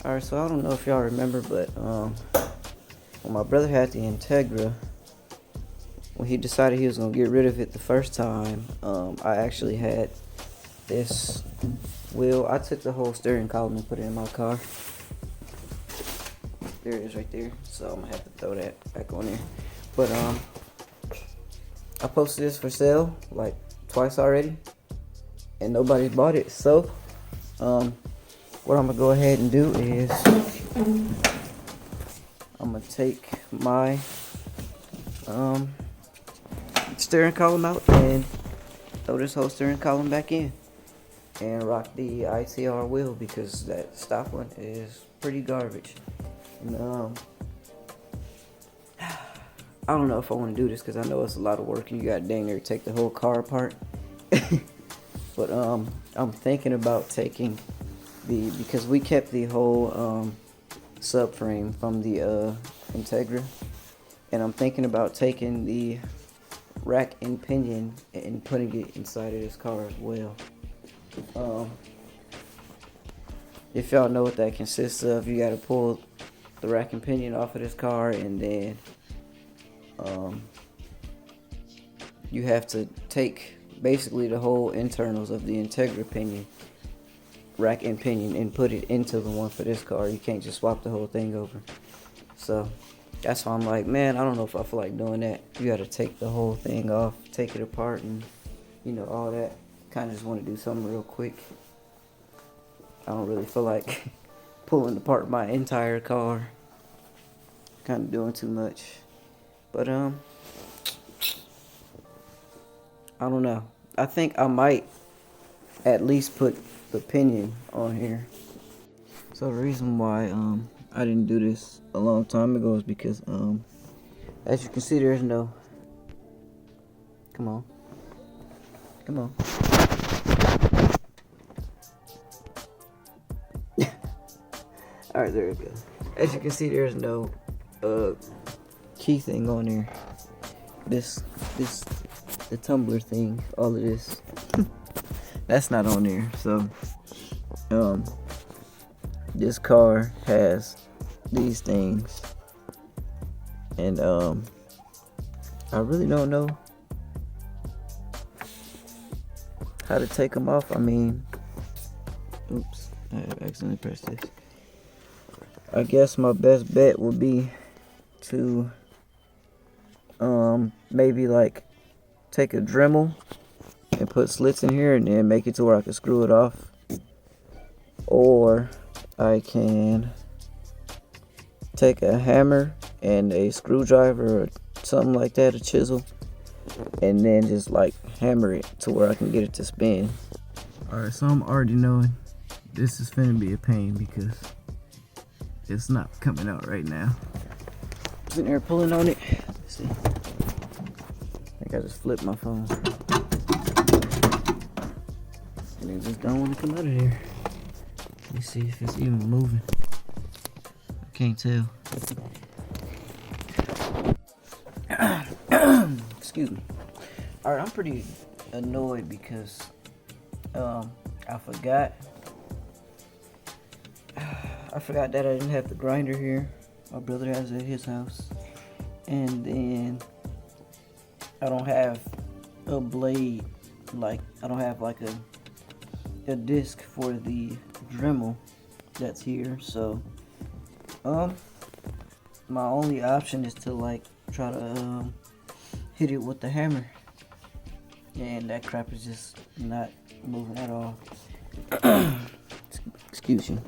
Alright, so I don't know if y'all remember, but when my brother had the Integra, when he decided he was gonna get rid of it the first time, I actually had this wheel. I took the whole steering column and put it in my car. There it is right there. So I'm gonna have to throw that back on there. But I posted this for sale like twice already, and nobody's bought it. So what I'm gonna go ahead and do is I'm gonna take my steering column out and throw this whole steering column back in and rock the ITR wheel, because that stock one is pretty garbage. And I don't know if I want to do this because I know it's a lot of work and you got dang near take the whole car apart. But I'm thinking about taking because we kept the whole subframe from the Integra, and I'm thinking about taking the rack and pinion and putting it inside of this car as well. If y'all know what that consists of, you gotta pull the rack and pinion off of this car, and then you have to take basically the whole internals of the Integra pinion, rack and pinion, and put it into the one for this car. You can't just swap the whole thing over. So that's why I'm like, man, I don't know if I feel like doing that. You gotta take the whole thing off, take it apart, and all that. Kind of just want to do something real quick. I don't really feel like pulling apart my entire car. Kind of doing too much. But I don't know. I think I might at least put the pinion on here. So the reason why I didn't do this a long time ago is because as you can see, there's no, come on. Alright, there we go. As you can see, there's no key thing on there. The tumbler thing, all of this, that's not on there. So this car has these things, and I really don't know how to take them off. I mean, oops, I accidentally pressed this. I guess my best bet would be to maybe like take a Dremel and put slits in here and then make it to where I can screw it off, or I can take a hammer and a screwdriver or something like that, a chisel, and then just like hammer it to where I can get it to spin. Alright, so I'm already knowing this is finna be a pain because it's not coming out right now. Sitting there pulling on it. Let's see. I think I just flipped my phone. And it just don't want to come out of there. Let me see if it's even moving. I can't tell. Excuse me. Alright, I'm pretty annoyed because I forgot that I didn't have the grinder here. My brother has it at his house. And then I don't have a blade, like I don't have like a disc for the Dremel that's here. So my only option is to like try to hit it with the hammer, and that crap is just not moving at all. Excuse me.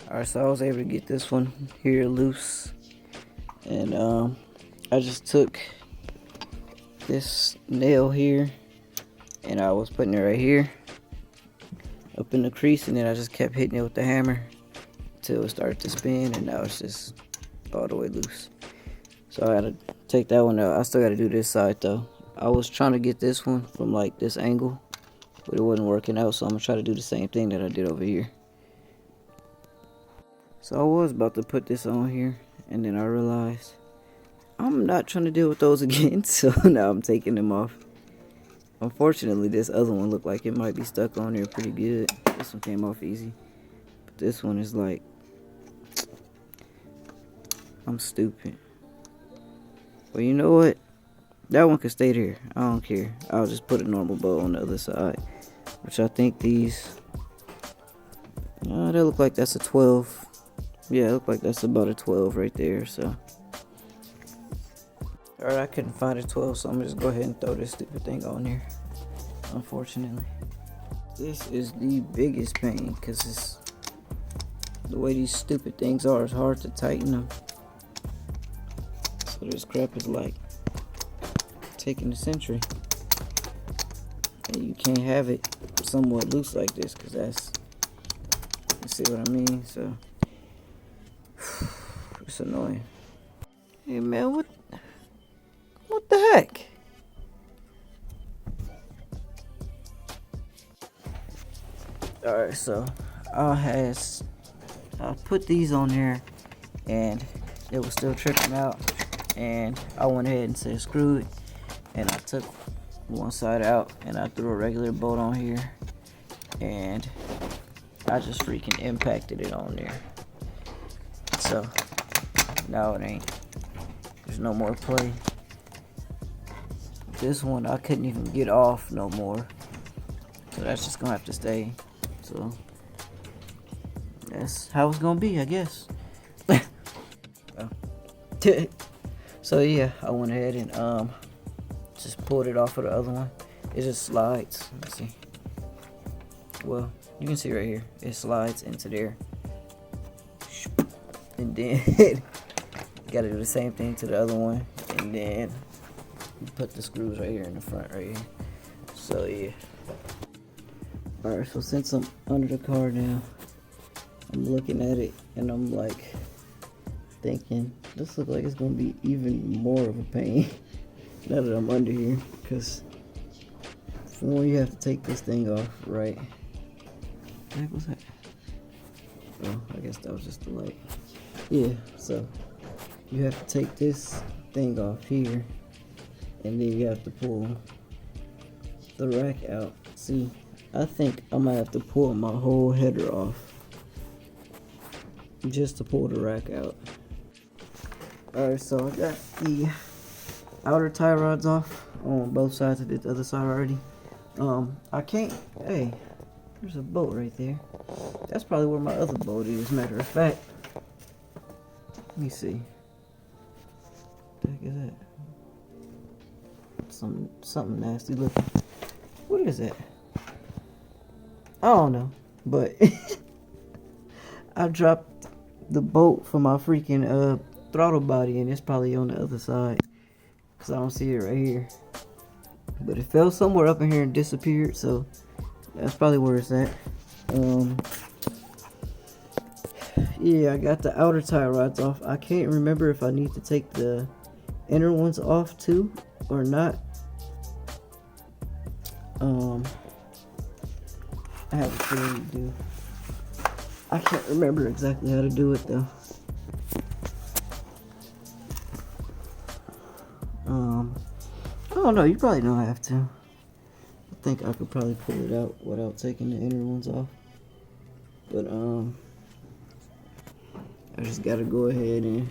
Alright, so I was able to get this one here loose, and I just took this nail here and I was putting it right here up in the crease, and then I just kept hitting it with the hammer until it started to spin, and now it's just all the way loose. So I gotta take that one out. I still gotta do this side though. I was trying to get this one from like this angle, but it wasn't working out, so I'm gonna try to do the same thing that I did over here. So I was about to put this on here, and then I realized I'm not trying to deal with those again, so now I'm taking them off. Unfortunately, this other one looked like it might be stuck on there pretty good. This one came off easy. But this one is like, I'm stupid. Well, you know what? That one can stay there. I don't care. I'll just put a normal bow on the other side. Which I think these... they look like that's a 12. Yeah, it look like that's about a 12 right there, so... Alright, I couldn't find a 12, so I'm gonna just go ahead and throw this stupid thing on here. Unfortunately. This is the biggest pain, because it's... The way these stupid things are, it's hard to tighten them. So this crap is like... taking a century. And you can't have it somewhat loose like this, because that's... You see what I mean? So... It's annoying. Hey man, what the heck? Alright, so I put these on there and it was still tripping out, and I went ahead and said screw it, and I took one side out and I threw a regular bolt on here and I just freaking impacted it on there. So now it ain't, there's no more play. This one I couldn't even get off no more, so that's just gonna have to stay. So that's how it's gonna be, I guess. So yeah, I went ahead and just pulled it off of the other one. It just slides. Let's see. Well, you can see right here, it slides into there, and then gotta do the same thing to the other one, and then put the screws right here in the front right here. So yeah. Alright, so since I'm under the car now, I'm looking at it and I'm like thinking, this looks like it's gonna be even more of a pain now that I'm under here, because for one, you have to take this thing off, right? What was that? Oh, I guess that was just the light. Yeah, so you have to take this thing off here, and then you have to pull the rack out. See, I think I might have to pull my whole header off just to pull the rack out. Alright, so I got the outer tie rods off on both sides. I did the other side already. I can't, hey, there's a bolt right there. That's probably where my other bolt is, matter of fact. Let me see. What the heck is that? Something nasty looking. What is that? I don't know, but I dropped the bolt for my freaking throttle body, and it's probably on the other side, because I don't see it right here. But it fell somewhere up in here and disappeared, so that's probably where it's at. Yeah, I got the outer tie rods off. I can't remember if I need to take the inner ones off too or not. I have a feeling to do. I can't remember exactly how to do it though. I don't know, you probably don't have to. I think I could probably pull it out without taking the inner ones off. But I just gotta go ahead and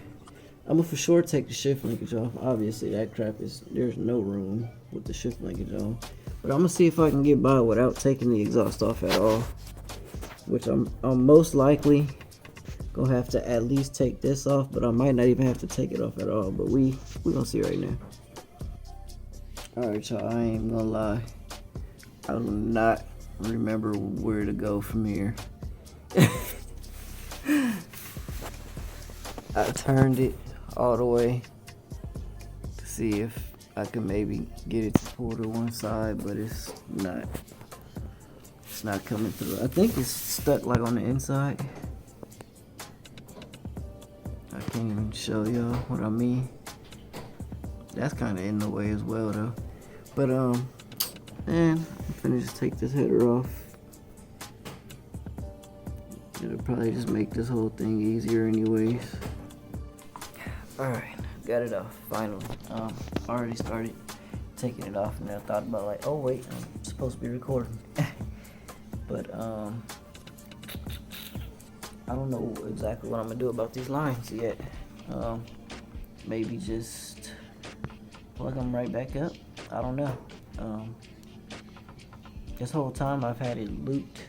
I'm gonna for sure take the shift linkage off. Obviously that crap is, there's no room with the shift linkage on. But I'm gonna see if I can get by without taking the exhaust off at all. Which I'm most likely gonna have to at least take this off, but I might not even have to take it off at all. But we gonna see right now. Alright y'all, I ain't gonna lie, I do not remember where to go from here. I turned it all the way to see if I could maybe get it to pull to one side, but it's not coming through. I think it's stuck like on the inside. I can't even show y'all what I mean. That's kind of in the way as well though. But man, I'm finna just take this header off. It'll probably just make this whole thing easier anyways. Alright, got it off finally. Already started taking it off, and then I thought about like, oh wait, I'm supposed to be recording. But I don't know exactly what I'm gonna do about these lines yet. Maybe just plug them right back up. I don't know. This whole time I've had it looped,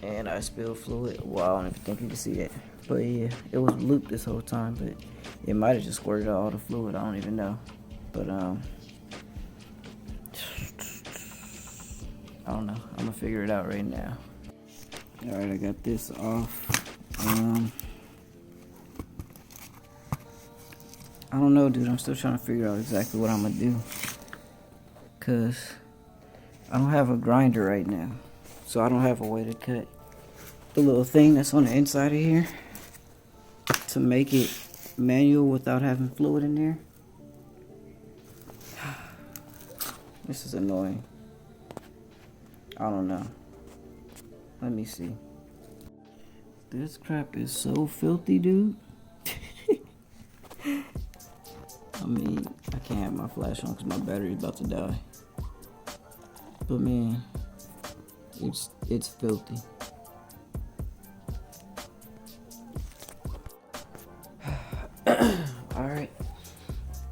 and I spilled fluid. Well, I don't even think you can see that, but yeah, it was looped this whole time, but it might have just squirted out all the fluid. I don't even know. But I don't know. I'm gonna figure it out right now. All right, I got this off. I don't know, dude. I'm still trying to figure out exactly what I'm gonna do, cause I don't have a grinder right now, so I don't have a way to cut the little thing that's on the inside of here to make it manual without having fluid in there. This is annoying. I don't know. Let me see. This crap is so filthy, dude. I mean, I can't have my flash on because my battery's about to die. But man, it's filthy. Alright,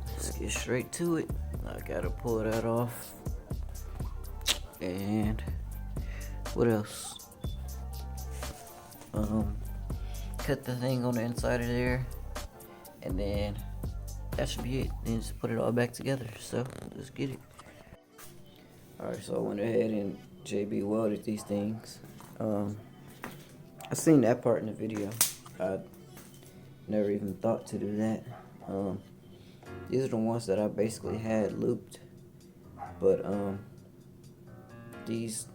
let's get straight to it. I gotta pull that off. And what else? Cut the thing on the inside of there, and then that should be it. Then just put it all back together. So let's get it. Alright, so I went ahead and JB welded these things. I seen that part in the video. I never even thought to do that. These are the ones that I basically had looped, but these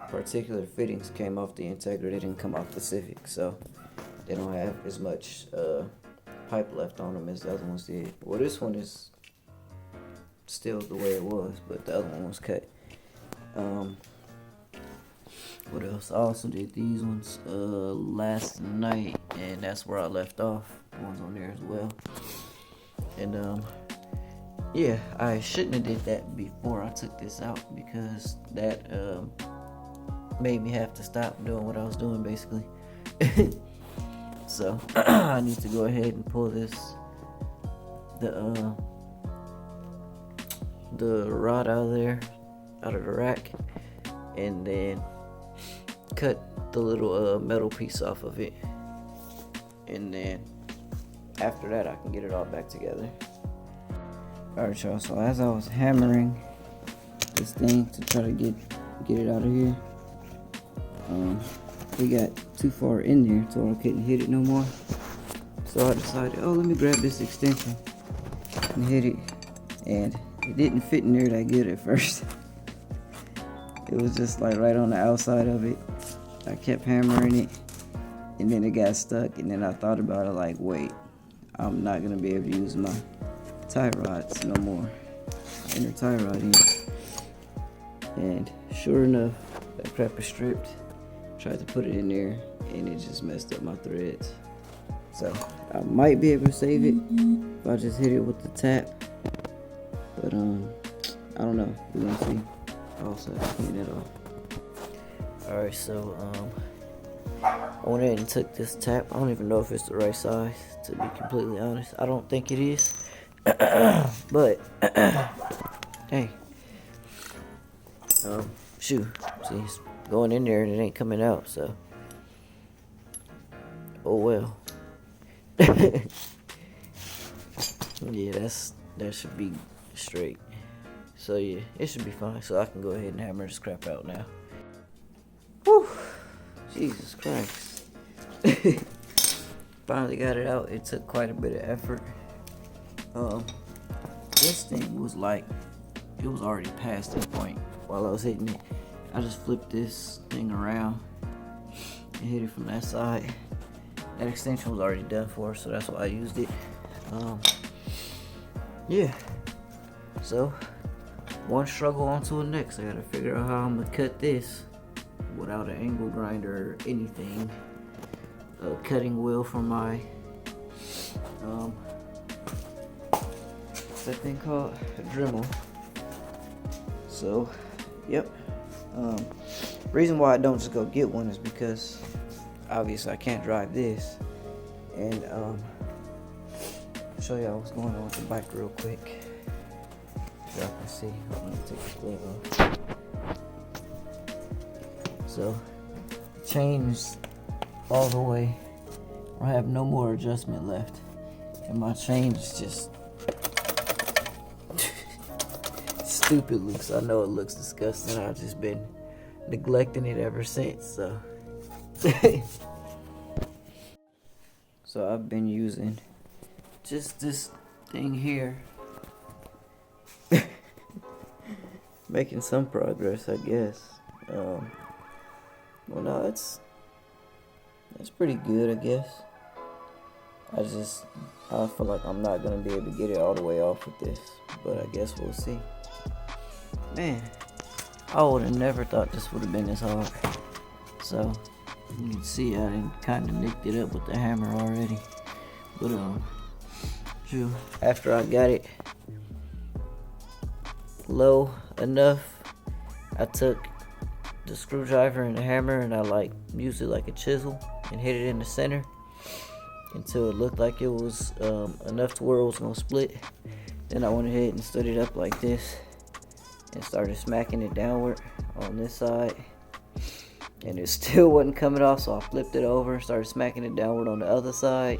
particular fittings came off the Integra. They didn't come off the Civic, so they don't have as much pipe left on them as the other ones did. Well, this one is still the way it was, but the other one was cut. What else? I also did these ones last night, and that's where I left off. The ones on there as well. And yeah, I shouldn't have did that before I took this out, because that made me have to stop doing what I was doing basically. So I need to go ahead and pull this the rod out of there, out of the rack, and then cut the little metal piece off of it, and then after that I can get it all back together. Alright y'all, so as I was hammering this thing to try to get it out of here, we got too far in there so I couldn't hit it no more. So I decided, oh, let me grab this extension and hit it, and it didn't fit in there that good at first. It was just like right on the outside of it. I kept hammering it, and then it got stuck, and then I thought about it like, wait, I'm not gonna be able to use my tie rods no more. Inner tie rod in. And sure enough, that crap is stripped. Tried to put it in there, and it just messed up my threads. So I might be able to save it if I just hit it with the tap, but I don't know. We're gonna see. Also, clean it off. Alright, so I went ahead and took this tap. I don't even know if it's the right size, to be completely honest. I don't think it is. But hey, shoot, see, it's going in there and it ain't coming out, so oh well. Yeah, that should be straight. So yeah, it should be fine. So I can go ahead and hammer this crap out now. Whew, Jesus Christ. Finally got it out. It took quite a bit of effort. This thing was like, it was already past that point while I was hitting it. I just flipped this thing around and hit it from that side. That extension was already done for, so that's why I used it. Yeah, so one struggle on to the next. I gotta figure out how I'm gonna cut this without an angle grinder or anything. A cutting wheel for my what's that thing called? A Dremel. So, yep. Reason why I don't just go get one is because obviously I can't drive this. And I'll show y'all what's going on with the bike real quick. So y'all can see. I'm gonna take this glove off. So, chain's all the way. I have no more adjustment left. And my chain is just stupid looks. I know it looks disgusting. I've just been neglecting it ever since. So, so I've been using just this thing here, making some progress, I guess. Well, no, it's pretty good, I guess. I feel like I'm not gonna be able to get it all the way off with this, but I guess we'll see. Man, I would have never thought this would have been this hard. So you can see I kind of nicked it up with the hammer already. But after I got it low enough, I took the screwdriver and the hammer and I used it like a chisel and hit it in the center until it looked like it was enough to where it was gonna split. Then I went ahead and stood it up like this and started smacking it downward on this side, and it still wasn't coming off, so I flipped it over and started smacking it downward on the other side,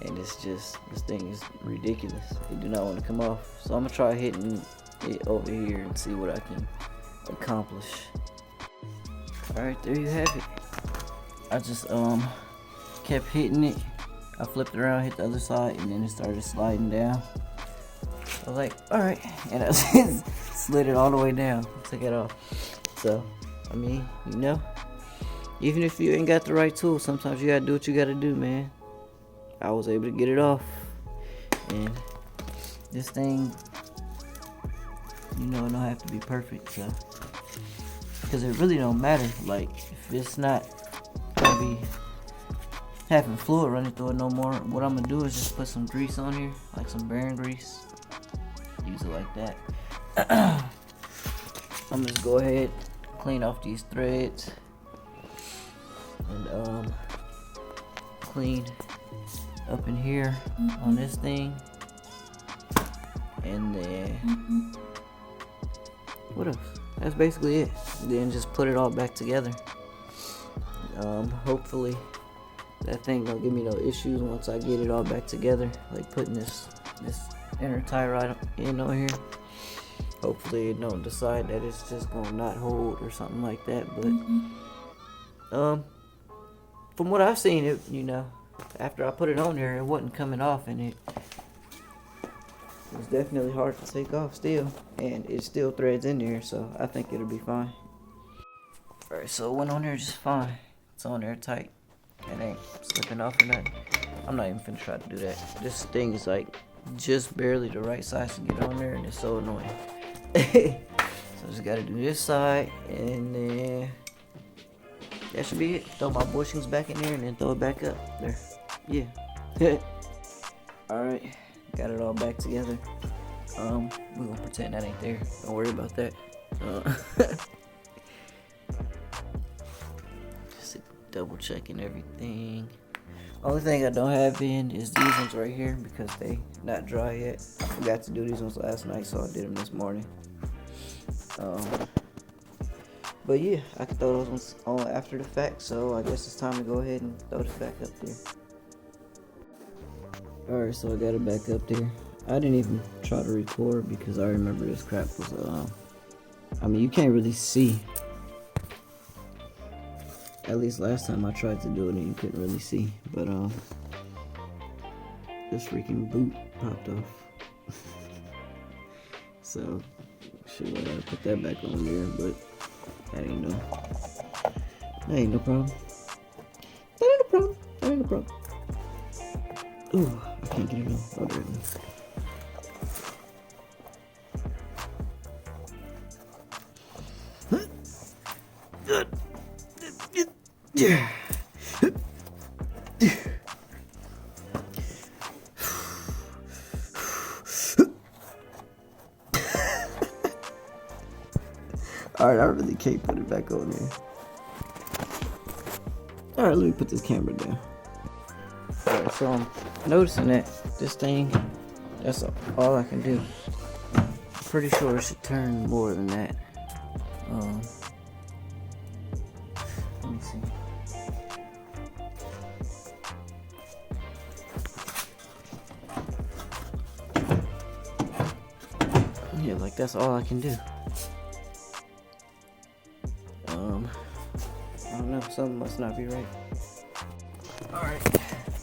and it's just, this thing is ridiculous. It do not want to come off, so I'm gonna try hitting it over here and see what I can accomplish. Alright, there you have it. I just kept hitting it. I flipped it around, hit the other side, and then it started sliding down. I was like, alright, and I just slid it all the way down, took it off. So, I mean, you know, even if you ain't got the right tool, sometimes you gotta do what you gotta do, man. I was able to get it off, and this thing, you know, it don't have to be perfect, so, because it really don't matter. Like, if it's not gonna be having fluid running through it no more, what I'm gonna do is just put some grease on here, like some bearing grease. Use it like that. I'm just go ahead, clean off these threads, and clean up in here on this thing, and then what else? That's basically it. Then just put it all back together. Hopefully that thing don't give me no issues once I get it all back together, like putting this inner tie rod in on here. Hopefully it don't decide that it's just gonna not hold or something like that, but from what I've seen, it, you know, after I put it on there, it wasn't coming off, and it was definitely hard to take off still, and it still threads in there, so I think it'll be fine. Alright, so it went on there just fine. It's on there tight. It ain't slipping off or nothing. I'm not even finna try to do that. This thing is like just barely the right size to get on there, and it's so annoying. So I just gotta do this side, and then that should be it. Throw my bushings back in there and then throw it back up there. Yeah. Alright, got it all back together. We're gonna pretend that ain't there. Don't worry about that. Just double checking everything. Only thing I don't have in is these ones right here because they not dry yet. I forgot to do these ones last night, so I did them this morning. But yeah, I can throw those ones on after the fact, so I guess it's time to go ahead and throw this back up there. Alright, so I got it back up there. I didn't even try to record because I remember this crap was, I mean, you can't really see. At least last time I tried to do it and you couldn't really see. But, this freaking boot popped off. So, should I gotta put that back on there, but that ain't no problem. That ain't no problem. Ooh, I can't get it on. Oh, there it is. Good. Yeah. Alright, I really can't put it back on there. Alright, let me put this camera down. Alright, so I'm noticing that this thing, that's all I can do. Pretty sure it should turn more than that. Let me see. Yeah, like that's all I can do. I don't know, something must not be right. Alright.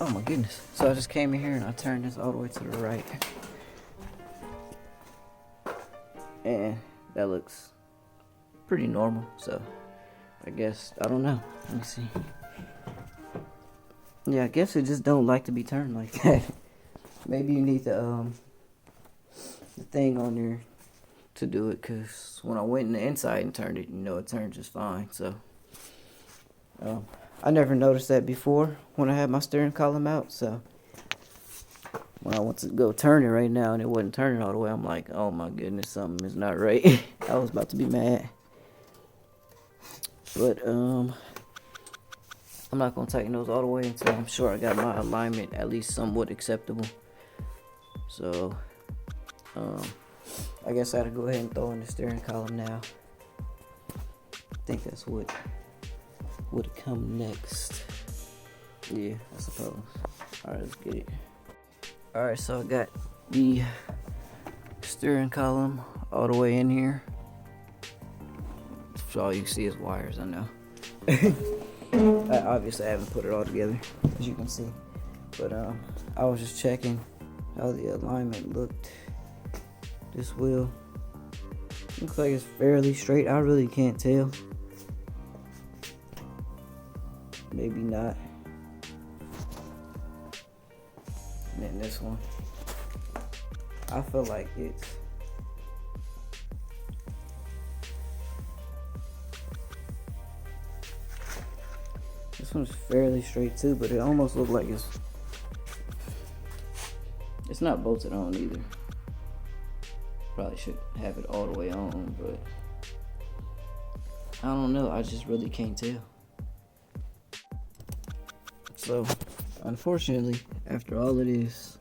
Oh my goodness. So I just came in here and I turned this all the way to the right. And that looks pretty normal, so I guess, I don't know. Let me see. Yeah, I guess it just don't like to be turned like that. Maybe you need the thing on there to do it, because when I went in the inside and turned it, you know, it turned just fine. So I never noticed that before when I had my steering column out. So when I went to go turn it right now and it wasn't turning all the way, I'm like, oh my goodness, something is not right. I was about to be mad. But I'm not gonna tighten those all the way until I'm sure I got my alignment at least somewhat acceptable. So I guess I gotta go ahead and throw in the steering column now. I think that's what would come next. Yeah, I suppose. Alright, let's get it. Alright, so I got the steering column all the way in here. So all you see is wires, I know. Obviously I haven't put it all together, as you can see. But I was just checking how the alignment looked. This wheel looks like it's fairly straight. I really can't tell. Maybe not. And then this one, I feel like it's this one's fairly straight too, but it almost looks like it's not bolted on either. Probably should have it all the way on, but I don't know, I just really can't tell. So unfortunately, after all of this,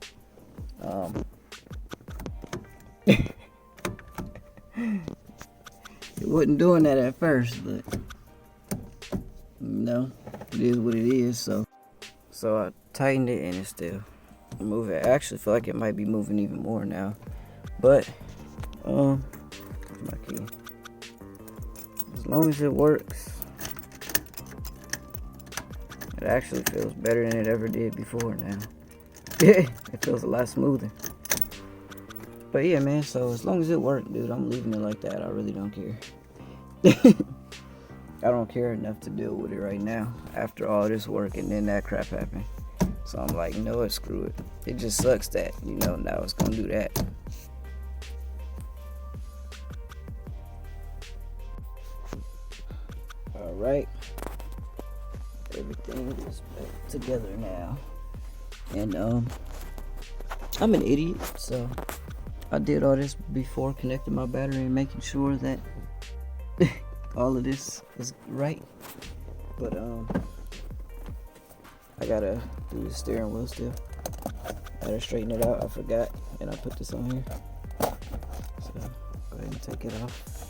it wasn't doing that at first, but no, it is what it is. So I tightened it and it's still moving. I actually feel like it might be moving even more now, but my key. As long as it works, it actually feels better than it ever did before now. It feels a lot smoother. But yeah, man, so as long as it worked, dude, I'm leaving it like that. I really don't care. I don't care enough to deal with it right now after all this work and then that crap happened. So I'm like, you know what, screw it. It just sucks that, you know, now it's gonna do that. Alright. Everything is back together now. And I'm an idiot, so I did all this before connecting my battery and making sure that all of this is right. But I gotta do the steering wheel still. I gotta straighten it out. I forgot, and I put this on here. So go ahead and take it off.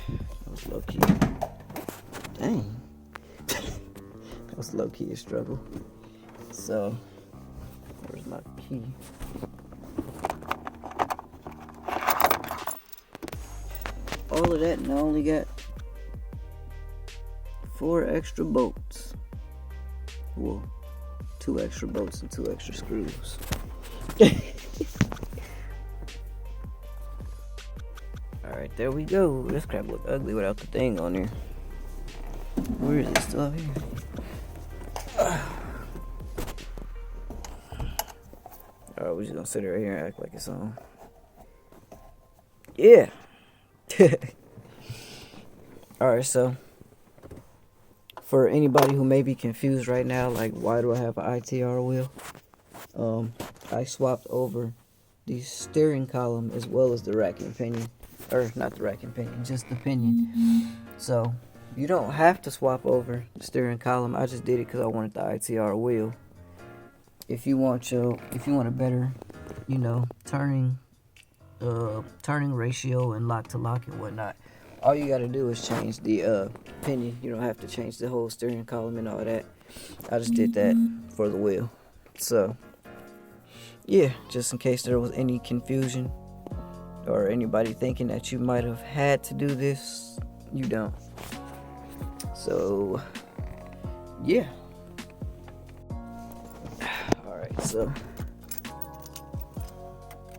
That was low key. Dang. That was low key a struggle. So where's my key? All of that, and I only got 4 extra bolts. Well, 2 extra bolts and 2 extra screws. Alright, there we go. This crap look ugly without the thing on there. Where is it? Still up here? Alright, we're just gonna sit right here and act like it's on. Yeah. Alright, so for anybody who may be confused right now, like, why do I have an ITR wheel? I swapped over the steering column as well as the rack and pinion, or not the rack and pinion, just the pinion. So you don't have to swap over the steering column. I just did it because I wanted the ITR wheel. If you want a better, turning ratio and lock to lock and whatnot, all you got to do is change the pinion. You don't have to change the whole steering column and all that. I just did that for the wheel. So yeah, just in case there was any confusion or anybody thinking that you might have had to do this, you don't. So yeah. Alright, so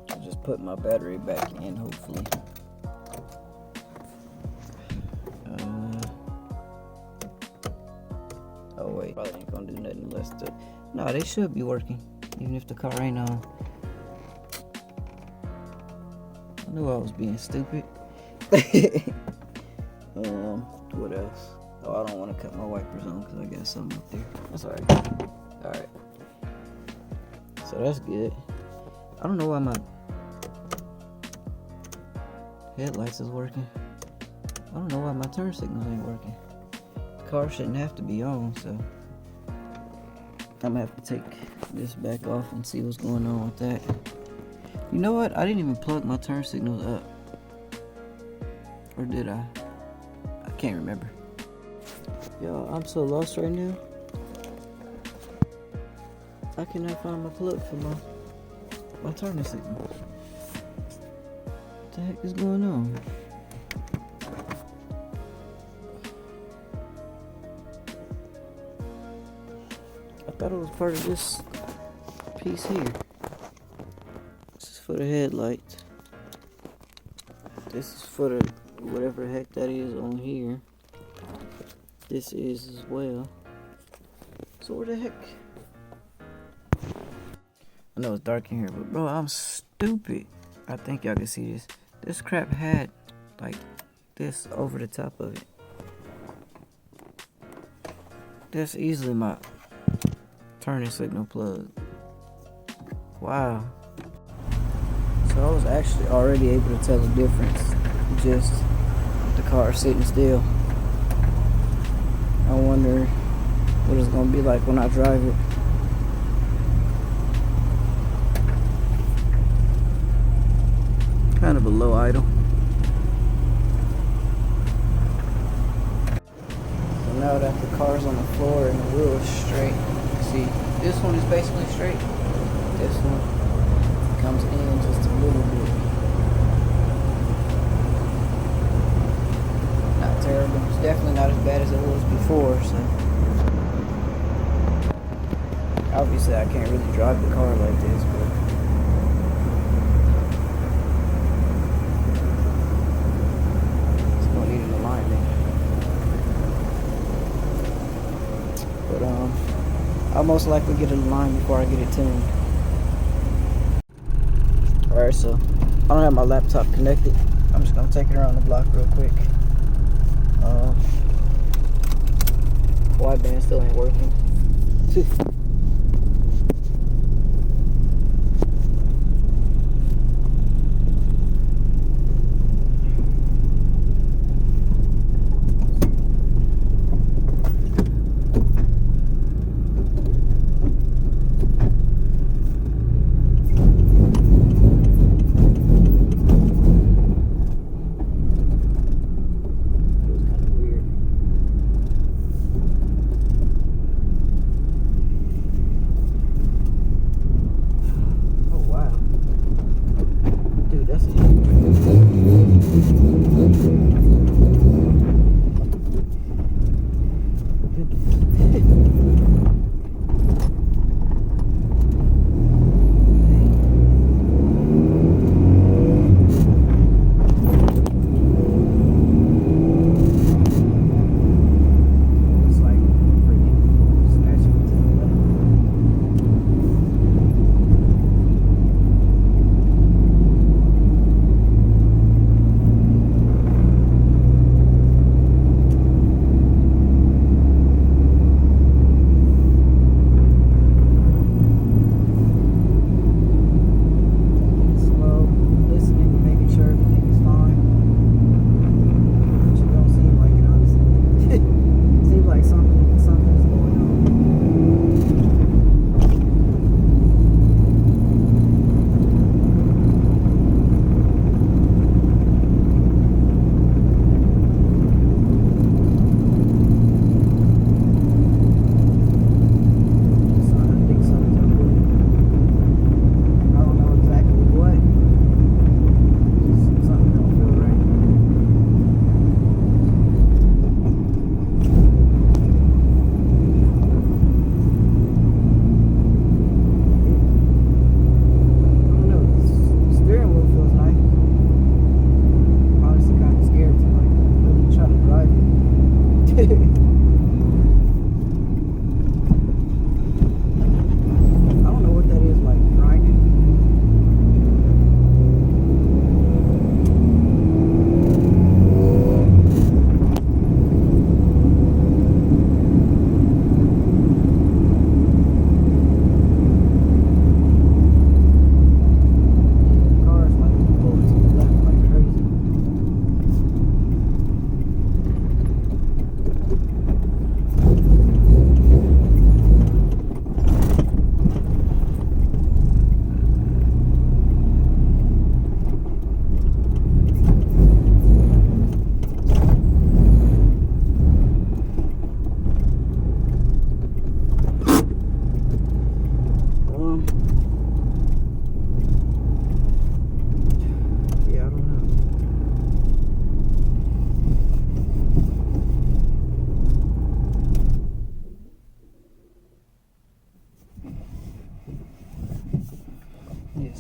I'll just put my battery back in, hopefully. Oh wait, probably ain't gonna do nothing less to. No, they should be working, even if the car ain't on. I knew I was being stupid. What else? Oh, I don't want to cut my wipers on because I got something up there. That's alright. Alright. So that's good. I don't know why my headlights is working. I don't know why my turn signals ain't working. The car shouldn't have to be on, so I'm gonna have to take this back off and see what's going on with that. You know what? I didn't even plug my turn signals up. Or did I? I can't remember. Yo, I'm so lost right now. I cannot find my plug for my turning signal. What the heck is going on? I thought it was part of this piece here. This is for the headlights. This is for the whatever the heck that is on here. This is as well. So where the heck? I know it's dark in here, but bro, I'm stupid. I think y'all can see this. This crap had like this over the top of it. That's easily my turning signal plug. Wow. So I was actually already able to tell the difference just with the car sitting still. I wonder what it's gonna be like when I drive it. Kind of a low idle. So now that the car's on the floor and the wheel is straight, see, this one is basically straight. This one comes in just a little bit. Not terrible. It's definitely not as bad as it was before, so obviously I can't really drive the car like this, but I'll most likely get it in line before I get it tuned. Alright, so I don't have my laptop connected. I'm just gonna take it around the block real quick. Wideband still ain't working.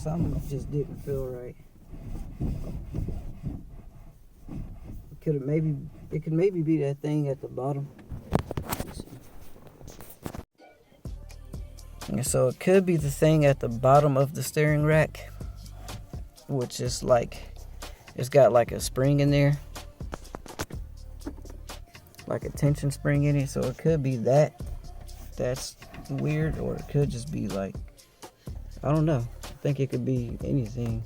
something just didn't feel right. It could maybe be that thing at the bottom. And so it could be the thing at the bottom of the steering rack, which is like, it's got like a spring in there, like a tension spring in it. So it could be that. That's weird, or it could just be like, I don't know. I think it could be anything.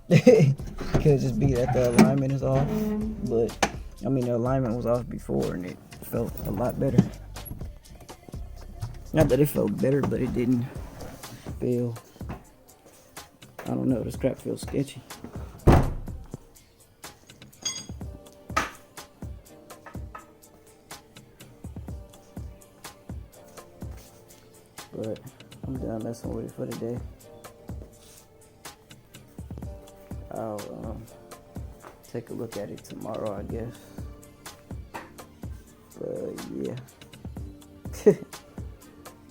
It could just be that the alignment is off, but I mean the alignment was off before and it felt a lot better. Not that it felt better, but it didn't feel, I don't know, the strap feels sketchy. But I'm done messing with it for today. I'll take a look at it tomorrow, I guess. But yeah.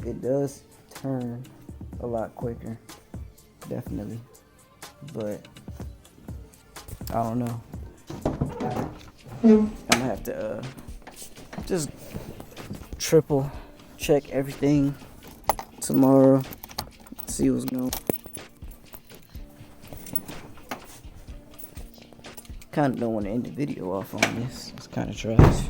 It does turn a lot quicker, definitely. But I don't know. I'm gonna have to just triple check everything tomorrow, see what's going on. Kind of don't want to end the video off on this. It's kind of trash.